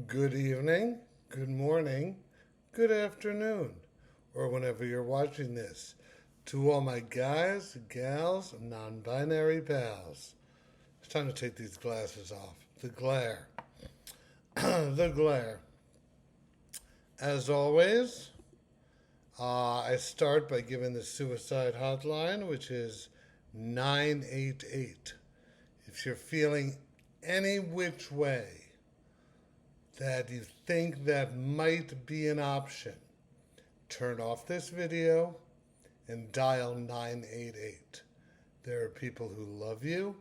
Good evening, good morning, good afternoon, or whenever you're watching this. To all my guys, gals, non binary pals. It's time to take these glasses off. The glare. The glare. As always, I start by giving the suicide hotline, which is 988. If you're feeling any which way that you think that might be an option, turn off this video and dial 988. There are people who love you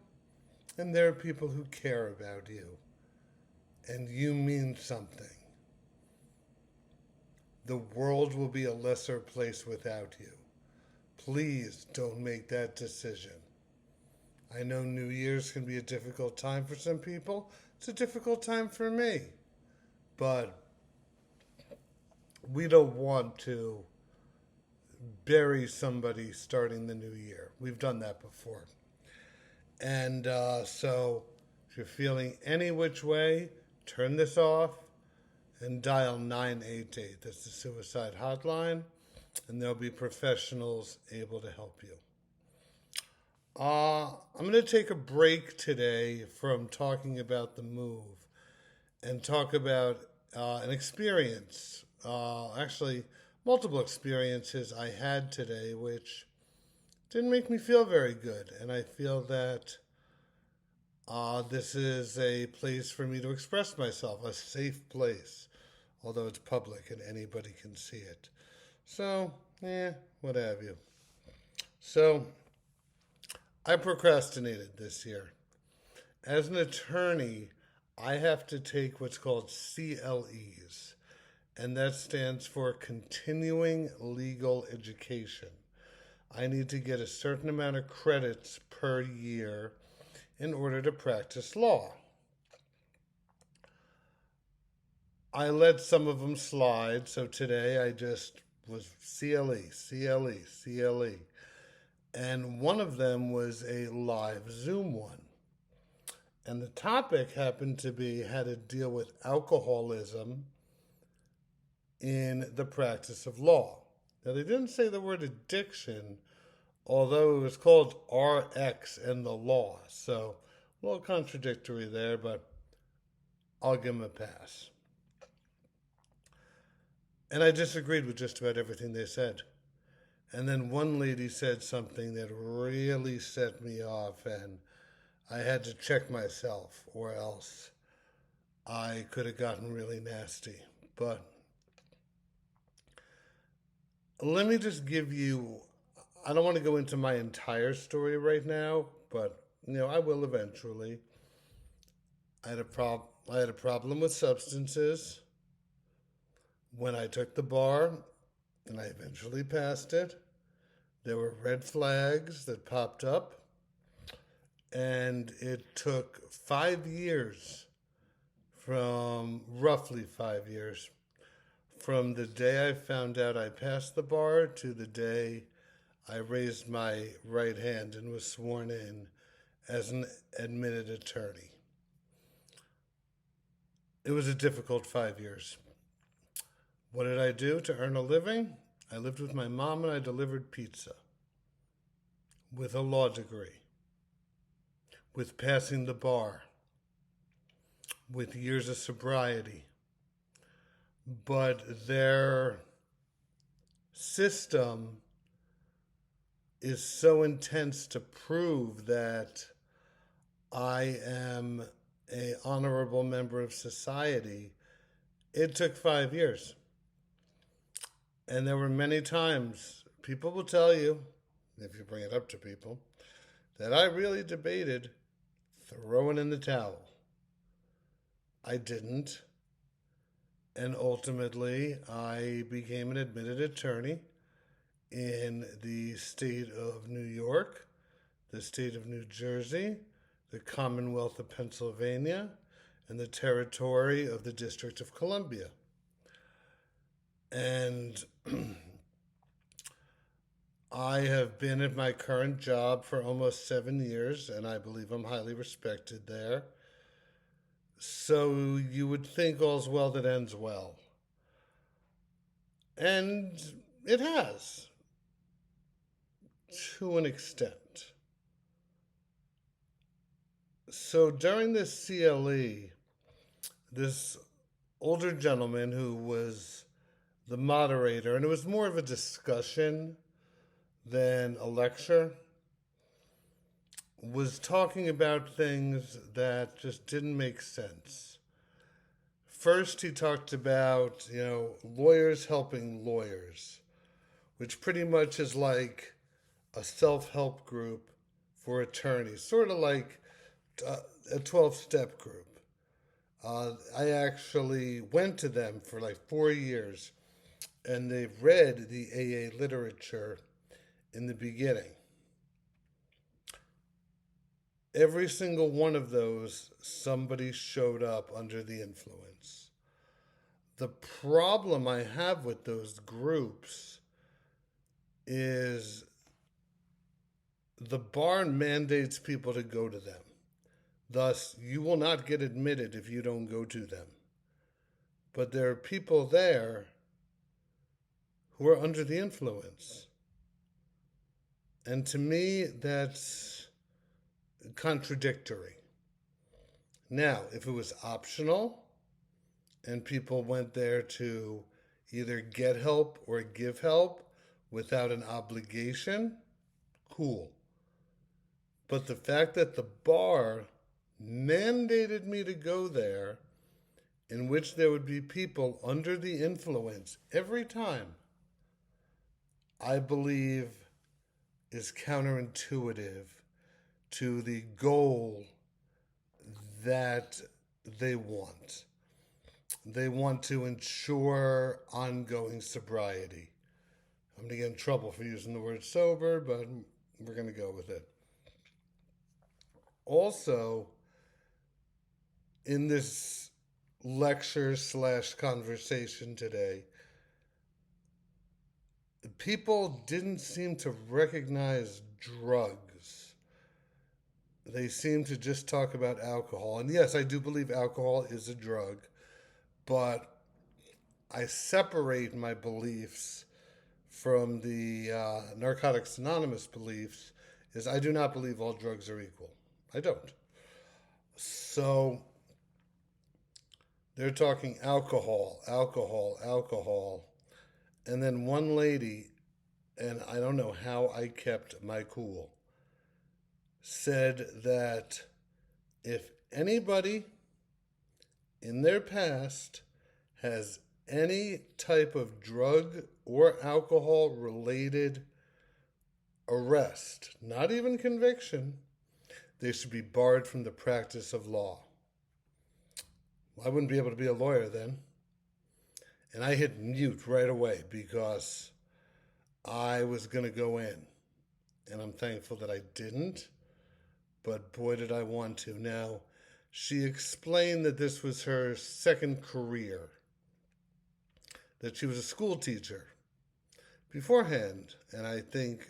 and there are people who care about you, and you mean something. The world will be a lesser place without you. Please don't make that decision. I know New Year's can be a difficult time for some people. It's a difficult time for me. But we don't want to bury somebody starting the new year. We've done that before. And so if you're feeling any which way, turn this off and dial 988. That's the suicide hotline. And there'll be professionals able to help you. I'm going to take a break today from talking about the move and talk about an experience, actually multiple experiences I had today, which didn't make me feel very good. And I feel that this is a place for me to express myself, a safe place, although it's public and anybody can see it. So, what have you. So, I procrastinated this year. As an attorney, I have to take what's called CLEs, and that stands for Continuing Legal Education. I need to get a certain amount of credits per year in order to practice law. I let some of them slide, so today I just was CLE. And one of them was a live Zoom one. And the topic happened to be how to deal with alcoholism in the practice of law. Now, they didn't say the word addiction, although it was called RX and the law. So, a little contradictory there, but I'll give them a pass. And I disagreed with just about everything they said. And then one lady said something that really set me off, and I had to check myself, or else I could have gotten really nasty. But let me just give you, I don't want to go into my entire story right now, but I will eventually. I had a problem with substances when I took the bar, and I eventually passed it. There were red flags that popped up, and it took 5 years, roughly 5 years, from the day I found out I passed the bar to the day I raised my right hand and was sworn in as an admitted attorney. It was a difficult 5 years. What did I do to earn a living? I lived with my mom and I delivered pizza with a law degree, with passing the bar, with years of sobriety. But their system is so intense to prove that I am an honorable member of society. It took 5 years. And there were many times, people will tell you, if you bring it up to people, that I really debated throwing in the towel. I didn't. And ultimately, I became an admitted attorney in the state of New York, the state of New Jersey, the Commonwealth of Pennsylvania, and the territory of the District of Columbia. And I have been at my current job for almost 7 years, and I believe I'm highly respected there. So you would think all's well that ends well. And it has, to an extent. So during this CLE, this older gentleman who was the moderator, and it was more of a discussion than a lecture, was talking about things that just didn't make sense. First, he talked about, lawyers helping lawyers, which pretty much is like a self-help group for attorneys, sort of like a 12-step group. I actually went to them for like 4 years, and they've read the AA literature in the beginning. Every single one of those, somebody showed up under the influence. The problem I have with those groups is the bar mandates people to go to them. Thus, you will not get admitted if you don't go to them. But there are people there who are under the influence. And to me, that's contradictory. Now, if it was optional and people went there to either get help or give help without an obligation, cool. But the fact that the bar mandated me to go there, in which there would be people under the influence every time, I believe is counterintuitive to the goal that they want. They want to ensure ongoing sobriety. I'm going to get in trouble for using the word sober, but we're going to go with it. Also, in this lecture/conversation today, people didn't seem to recognize drugs. They seem to just talk about alcohol. And yes, I do believe alcohol is a drug, but I separate my beliefs from the Narcotics Anonymous beliefs, is I do not believe all drugs are equal. I don't. So they're talking alcohol. And then one lady, and I don't know how I kept my cool, said that if anybody in their past has any type of drug or alcohol related arrest, not even conviction, they should be barred from the practice of law. I wouldn't be able to be a lawyer then. And I hit mute right away because I was going to go in. And I'm thankful that I didn't. But boy, did I want to. Now, she explained that this was her second career, that she was a school teacher beforehand. And I think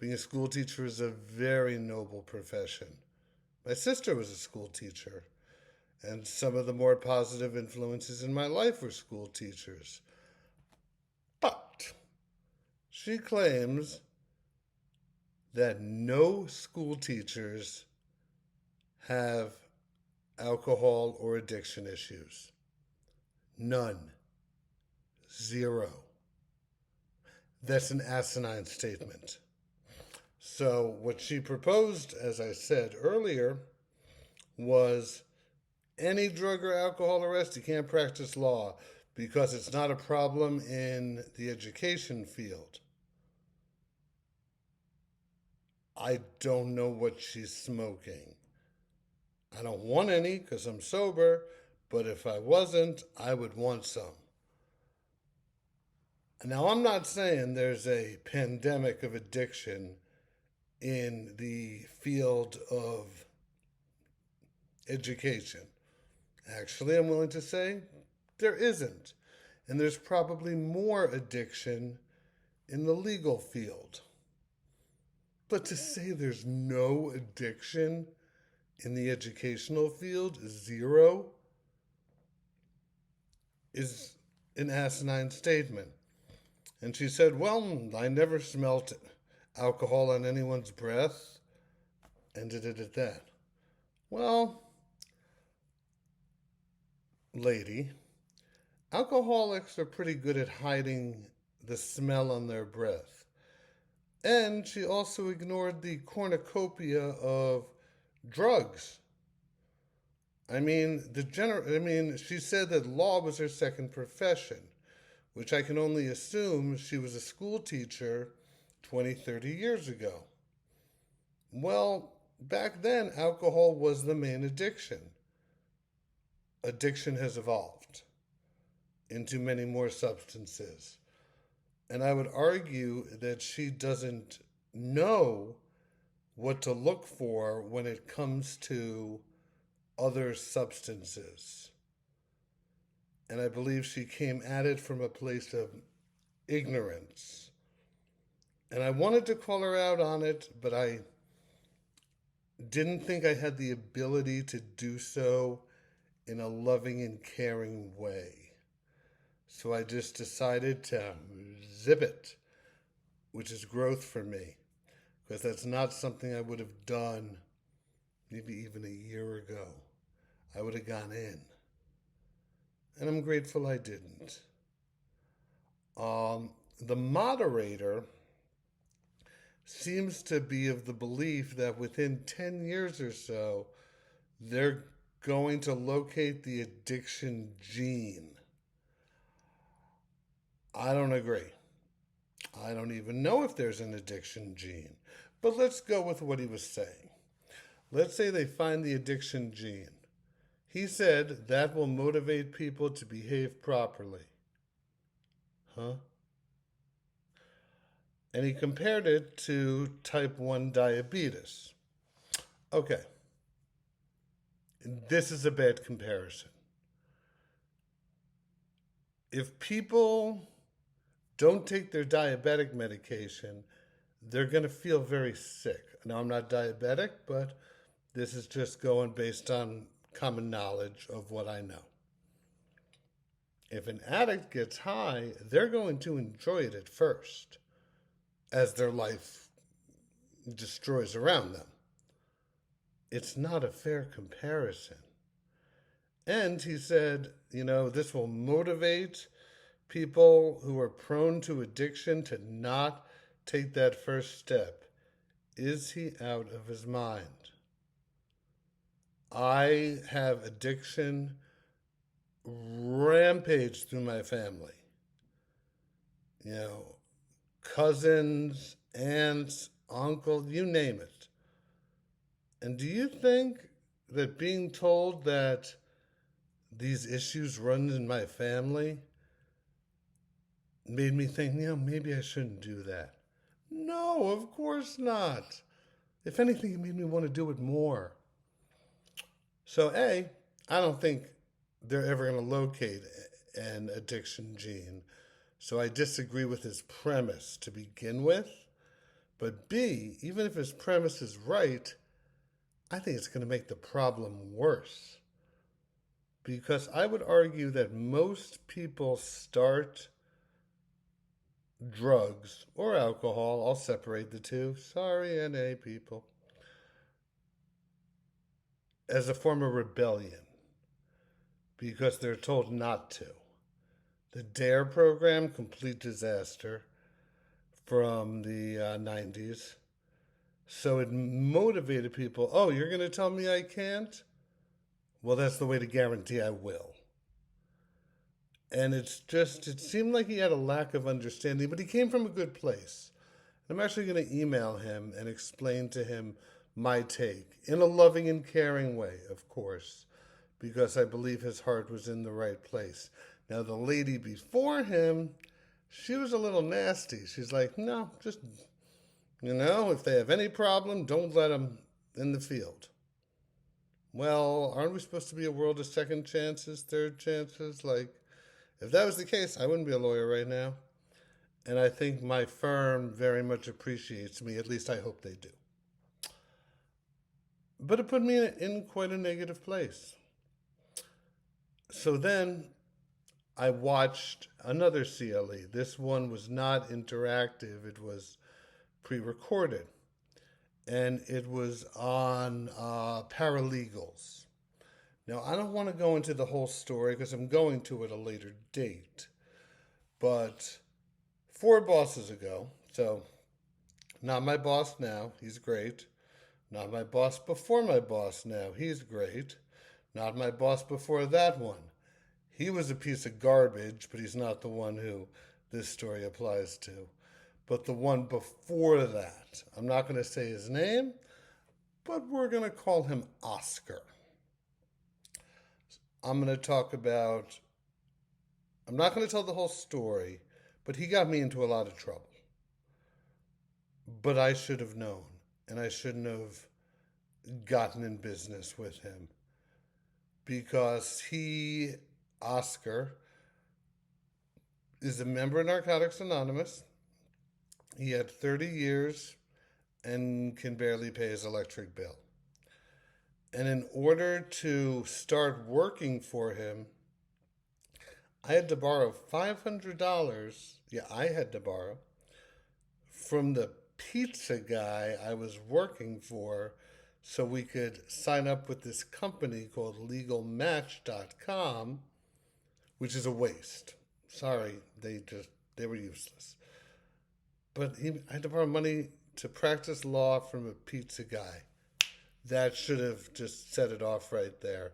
being a school teacher is a very noble profession. My sister was a school teacher. And some of the more positive influences in my life were school teachers. But she claims that no school teachers have alcohol or addiction issues. None. Zero. That's an asinine statement. So what she proposed, as I said earlier, was any drug or alcohol arrest, you can't practice law because it's not a problem in the education field. I don't know what she's smoking. I don't want any because I'm sober, but if I wasn't, I would want some. Now, I'm not saying there's a pandemic of addiction in the field of education. Actually, I'm willing to say there isn't. And there's probably more addiction in the legal field. But to say there's no addiction in the educational field, zero, is an asinine statement. And she said, well, I never smelt alcohol on anyone's breath. Ended it at that. Well, lady, alcoholics are pretty good at hiding the smell on their breath. And she also ignored the cornucopia of drugs. She said that law was her second profession, which I can only assume she was a school teacher 20, 30 years ago. Well, back then, alcohol was the main addiction. Addiction has evolved into many more substances. And I would argue that she doesn't know what to look for when it comes to other substances. And I believe she came at it from a place of ignorance. And I wanted to call her out on it, but I didn't think I had the ability to do so in a loving and caring way. So I just decided to zip it, which is growth for me, because that's not something I would have done maybe even a year ago. I would have gone in. And I'm grateful I didn't. The moderator seems to be of the belief that within 10 years or so, they're going to locate the addiction gene. I don't agree. I don't even know if there's an addiction gene. But let's go with what he was saying. Let's say they find the addiction gene. He said that will motivate people to behave properly. Huh? And he compared it to type 1 diabetes. Okay. This is a bad comparison. If people don't take their diabetic medication, they're going to feel very sick. Now, I'm not diabetic, but this is just going based on common knowledge of what I know. If an addict gets high, they're going to enjoy it at first as their life destroys around them. It's not a fair comparison. And he said, this will motivate people who are prone to addiction to not take that first step. Is he out of his mind? I have addiction rampage through my family. Cousins, aunts, uncle, you name it. And do you think that being told that these issues run in my family made me think, maybe I shouldn't do that? No, of course not. If anything, it made me want to do it more. So, I don't think they're ever going to locate an addiction gene. So I disagree with his premise to begin with. But B, even if his premise is right, I think it's going to make the problem worse. Because I would argue that most people start drugs or alcohol, I'll separate the two, sorry NA people, as a form of rebellion because they're told not to. The DARE program, complete disaster from the 90s. So it motivated people, oh, you're going to tell me I can't? Well, that's the way to guarantee I will. And it seemed like he had a lack of understanding, but he came from a good place. I'm actually going to email him and explain to him my take in a loving and caring way, of course, because I believe his heart was in the right place. Now, the lady before him, she was a little nasty. She's like, no, just, if they have any problem, don't let them in the field. Well, aren't we supposed to be a world of second chances, third chances? Like, if that was the case, I wouldn't be a lawyer right now. And I think my firm very much appreciates me. At least I hope they do. But it put me in quite a negative place. So then I watched another CLE. This one was not interactive, it was pre recorded. And it was on paralegals. Now, I don't want to go into the whole story because I'm going to at a later date. But 4 bosses ago, so not my boss now, he's great. Not my boss before my boss now, he's great. Not my boss before that one. He was a piece of garbage, but he's not the one who this story applies to. But the one before that, I'm not going to say his name, but we're going to call him Oscar. I'm going to talk about, I'm not going to tell the whole story, but he got me into a lot of trouble. But I should have known, and I shouldn't have gotten in business with him because he, Oscar, is a member of Narcotics Anonymous. He had 30 years and can barely pay his electric bill. And in order to start working for him, I had to borrow $500. Yeah, I had to borrow from the pizza guy I was working for so we could sign up with this company called legalmatch.com, which is a waste. Sorry, they were useless. But I had to borrow money to practice law from a pizza guy. That should have just set it off right there.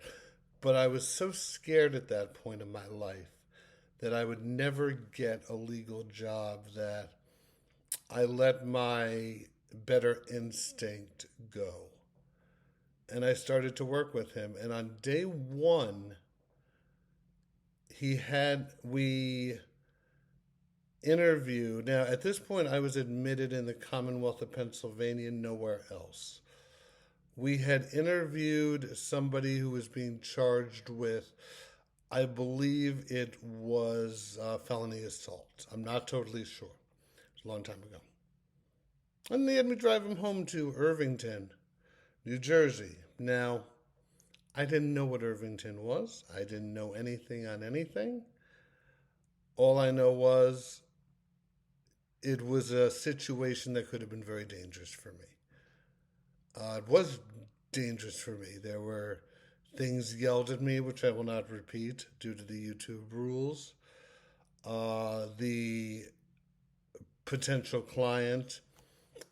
But I was so scared at that point in my life that I would never get a legal job that I let my better instinct go. And I started to work with him. And on day one, we interviewed. Now, at this point, I was admitted in the Commonwealth of Pennsylvania, nowhere else. We had interviewed somebody who was being charged with, I believe it was felony assault. I'm not totally sure. It was a long time ago. And they had me drive him home to Irvington, New Jersey. Now, I didn't know what Irvington was. I didn't know anything on anything. All I know was it was a situation that could have been very dangerous for me. It was dangerous for me. There were things yelled at me, which I will not repeat due to the YouTube rules. The potential client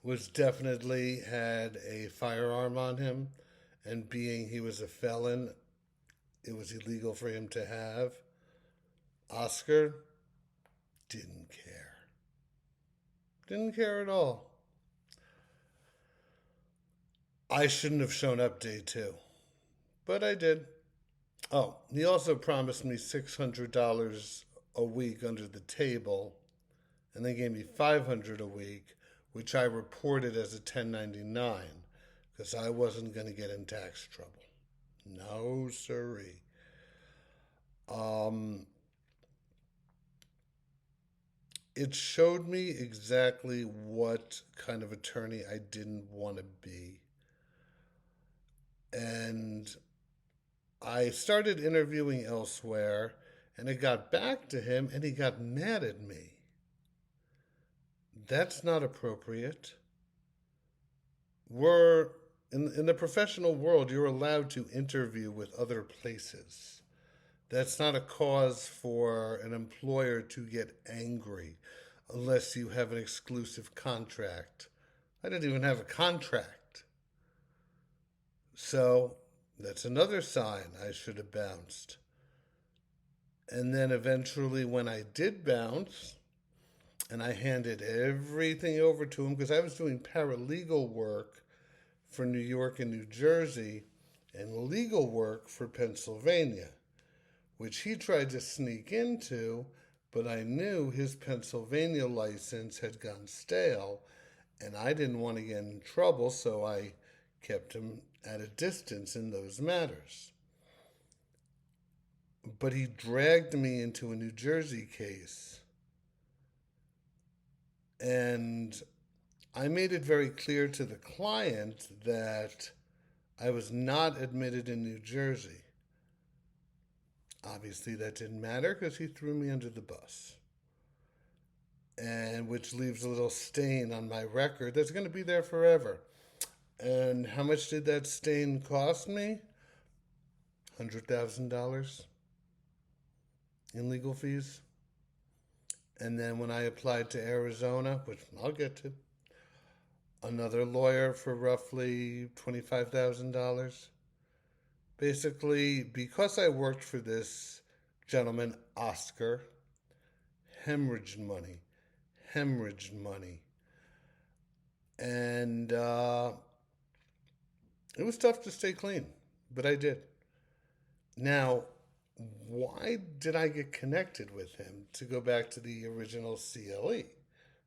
was definitely had a firearm on him, and being he was a felon, it was illegal for him to have. Oscar didn't care. Didn't care at all. I shouldn't have shown up day 2, but I did. Oh, he also promised me $600 a week under the table, and they gave me $500 a week, which I reported as a 1099 because I wasn't going to get in tax trouble. No, sirree. It showed me exactly what kind of attorney I didn't want to be. And I started interviewing elsewhere, and it got back to him, and he got mad at me. That's not appropriate. We're in the professional world, you're allowed to interview with other places. That's not a cause for an employer to get angry unless you have an exclusive contract. I didn't even have a contract. So that's another sign I should have bounced. And then eventually when I did bounce, and I handed everything over to him because I was doing paralegal work for New York and New Jersey and legal work for Pennsylvania, which he tried to sneak into, but I knew his Pennsylvania license had gone stale, and I didn't want to get in trouble, so I kept him at a distance in those matters. But he dragged me into a New Jersey case, and I made it very clear to the client that I was not admitted in New Jersey. Obviously, that didn't matter because he threw me under the bus. And which leaves a little stain on my record that's going to be there forever. And how much did that stain cost me? $100,000 in legal fees. And then when I applied to Arizona, which I'll get to, another lawyer for roughly $25,000. Basically, because I worked for this gentleman, Oscar, hemorrhaged money. And it was tough to stay clean, but I did. Now, why did I get connected with him? To go back to the original CLE,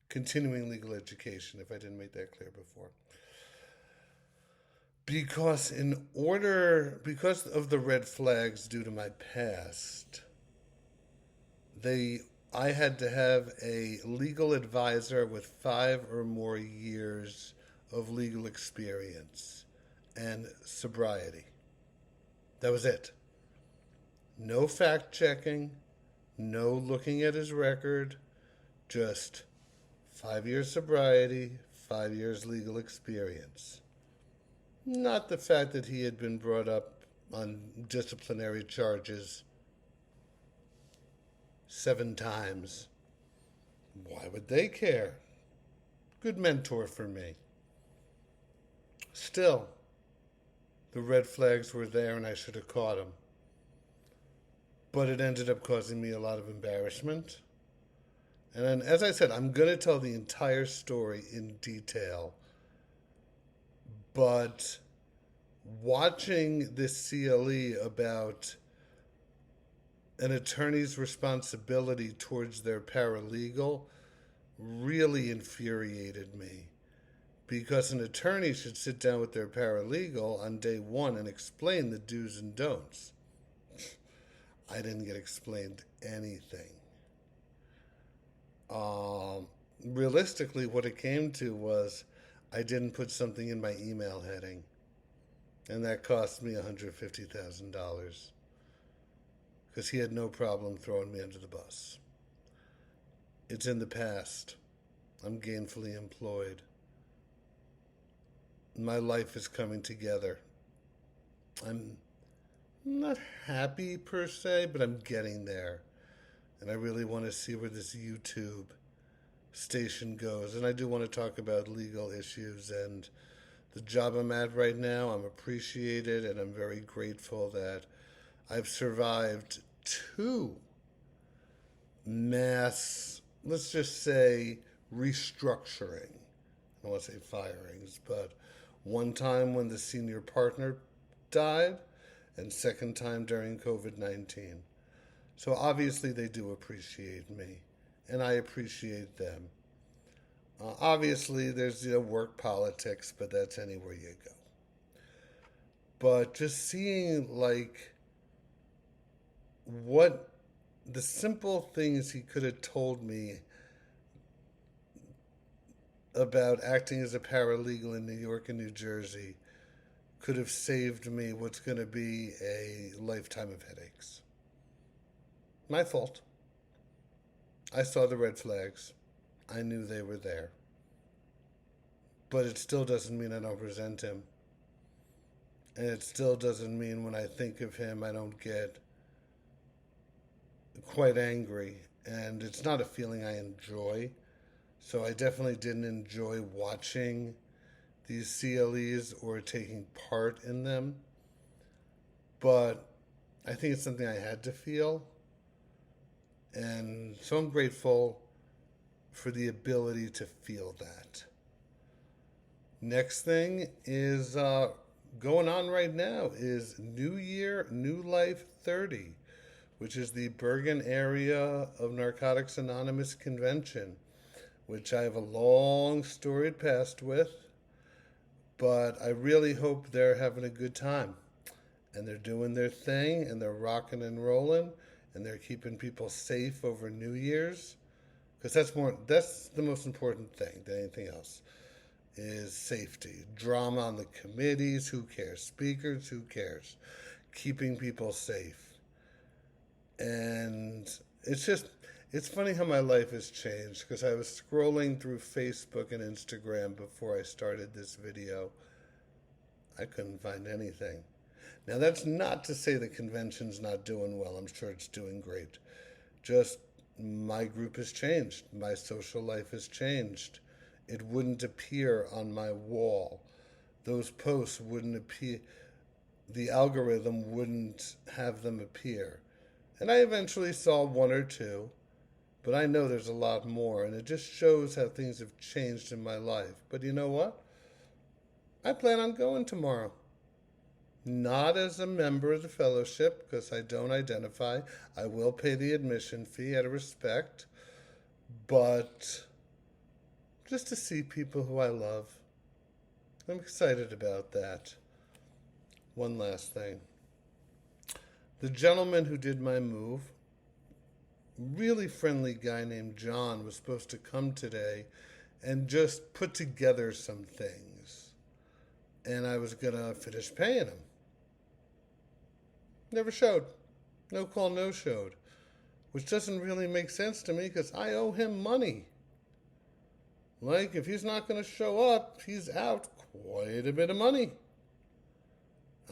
continuing legal education, if I didn't make that clear before. Because of the red flags due to my past, I had to have a legal advisor with 5 or more years of legal experience and sobriety. That was it. No fact checking, no looking at his record, just 5 years sobriety, 5 years legal experience. Not the fact that he had been brought up on disciplinary charges 7 times. Why would they care? Good mentor for me. Still, the red flags were there and I should have caught him. But it ended up causing me a lot of embarrassment. And then, as I said, I'm going to tell the entire story in detail. But watching this CLE about an attorney's responsibility towards their paralegal really infuriated me. Because an attorney should sit down with their paralegal on day 1 and explain the do's and don'ts. I didn't get explained anything. Realistically, what it came to was I didn't put something in my email heading. And that cost me $150,000. Because he had no problem throwing me under the bus. It's in the past. I'm gainfully employed. My life is coming together. I'm not happy per se, but I'm getting there. And I really want to see where this YouTube station goes. And I do want to talk about legal issues and the job I'm at right now. I'm appreciated and I'm very grateful that I've survived 2 mass, let's just say, restructuring. I don't want to say firings, but one time when the senior partner died, and second time during COVID-19. So obviously they do appreciate me, and I appreciate them. Obviously there's work politics, but that's anywhere you go. But just seeing what the simple things he could have told me about acting as a paralegal in New York and New Jersey could have saved me what's going to be a lifetime of headaches. My fault. I saw the red flags. I knew they were there. But it still doesn't mean I don't resent him. And it still doesn't mean when I think of him I don't get quite angry. And it's not a feeling I enjoy. So I definitely didn't enjoy watching these CLEs or taking part in them. But I think it's something I had to feel. And so I'm grateful for the ability to feel that. Next thing is going on right now is New Year, New Life 30, which is the Bergen area of Narcotics Anonymous convention, which I have a long storied past with. But I really hope they're having a good time. And they're doing their thing, and they're rocking and rolling, and they're keeping people safe over New Year's. Because that's the most important thing than anything else, is safety. Drama on the committees, who cares? Speakers, who cares? Keeping people safe. And it's funny how my life has changed, because I was scrolling through Facebook and Instagram before I started this video. I couldn't find anything. Now, that's not to say the convention's not doing well. I'm sure it's doing great. Just my group has changed. My social life has changed. It wouldn't appear on my wall. Those posts wouldn't appear. The algorithm wouldn't have them appear. And I eventually saw one or two, but I know there's a lot more, and it just shows how things have changed in my life. But you know what? I plan on going tomorrow. Not as a member of the fellowship, because I don't identify. I will pay the admission fee out of respect, but just to see people who I love. I'm excited about that. One last thing. The gentleman who did my move, really friendly guy named John, was supposed to come today and just put together some things. And I was going to finish paying him. Never showed. No call, no showed. Which doesn't really make sense to me, because I owe him money. Like, if he's not going to show up, he's out quite a bit of money.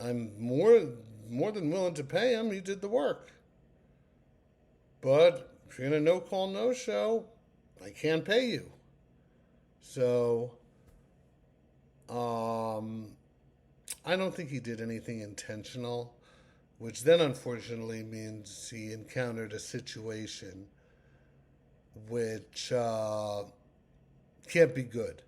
I'm more than willing to pay him. He did the work. But if you're going to no call, no show, I can't pay you. So, I don't think he did anything intentional, which then unfortunately means he encountered a situation which can't be good.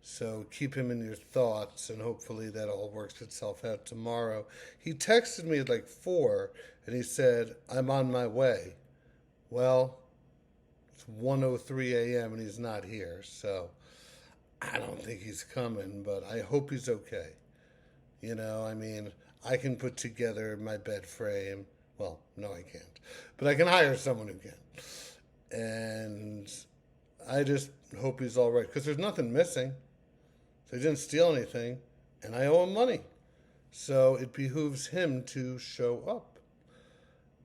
So keep him in your thoughts, and hopefully that all works itself out tomorrow. He texted me at like 4, and he said, "I'm on my way." Well, it's 1:03 a.m. and he's not here, so I don't think he's coming, but I hope he's okay. You know, I mean, I can put together my bed frame. Well, no, I can't. But I can hire someone who can. And I just hope he's all right, because there's nothing missing. So he didn't steal anything, and I owe him money. So it behooves him to show up.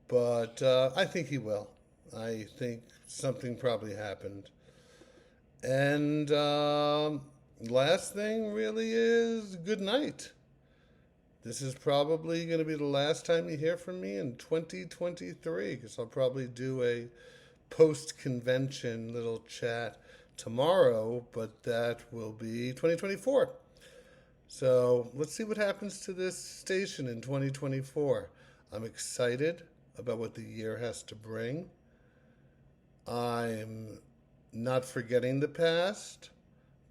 But I think he will. I think something probably happened. And last thing really is good night. This is probably going to be the last time you hear from me in 2023, because I'll probably do a post-convention little chat tomorrow, but that will be 2024. So let's see what happens to this station in 2024. I'm excited about what the year has to bring. I'm not forgetting the past,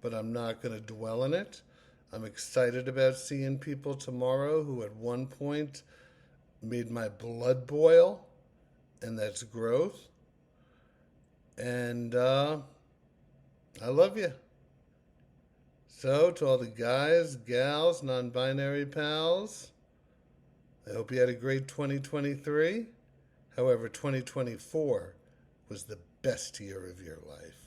but I'm not going to dwell in it. I'm excited about seeing people tomorrow who at one point made my blood boil, and that's growth. And I love you. So to all the guys, gals, non-binary pals, I hope you had a great 2023. However, 2024 was the best year of your life.